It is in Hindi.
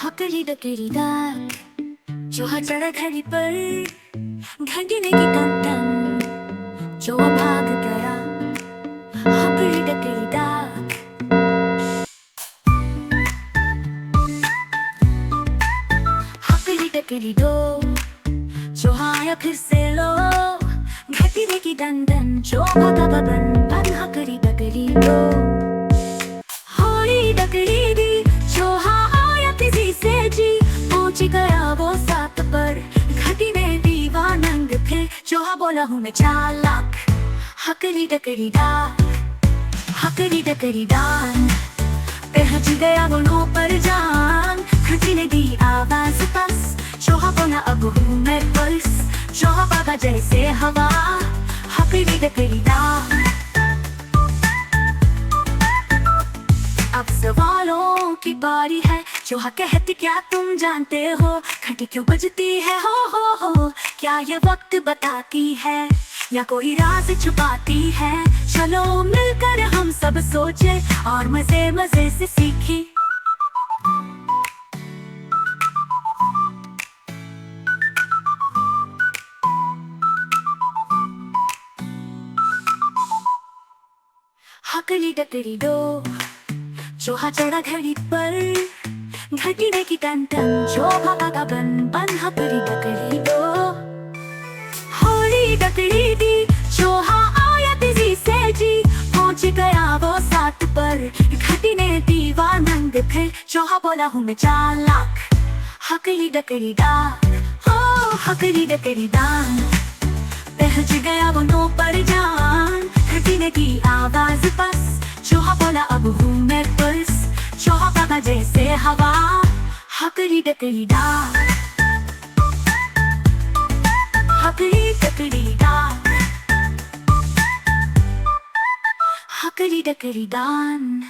हकरी डकरी डाक चूहा चढ़ा घड़ी पर घंटी ने की टन टन चूहा भाग गया। हकरी डकरी डाक हकरी डकरी दो चूहा आया फिर से लो घंटी ने की टन टन चूहा भागा बबन बन। हकरी डकरी दो होली डकरी दी चूहा आया तेजी से जी पहुंच गया वो सात पर। घटी ने दीवानंद फिर चूहा बोला हूँ मैं चालाक। हकरी डकरी डाक हकरी डकरी डान पहुंच गया वो नो पर जान। घटी ने दी आवाज बस चूहा बोला अब हूँ मैं बस। चूहा भागा जैसे हवा। हकरी डकरी डाक अब सवालों की बारी है। चूहा कहती क्या तुम जानते हो घंटी क्यों बजती है हो क्या ये वक्त बताती है या कोई राज छुपाती है। चलो मिलकर हम सब सोचे और मजे मजे से सीखें। हकरी डकरी दो चूहा चढ़ा घड़ी पर घटी ने की टन टन चूहा भागा बन बन। हकरी डकरी दो होली डकरी दी चूहा आया तेजी से जी पहुंच गया वो सात पर। घटी ने दीवानंद फिर चूहा बोला हूँ मैं चालाक। हकरी डकरी डाक हो हकरी डकरी डान पहुंच गया वो नो पर जान। घटी ने की आवाज बस चूहा बोला अब हूँ मैं बस। चूहा भागा जैसे हवा। हकरी डकरी डाक हकरी डकरी डाक हकरी डकरी डान।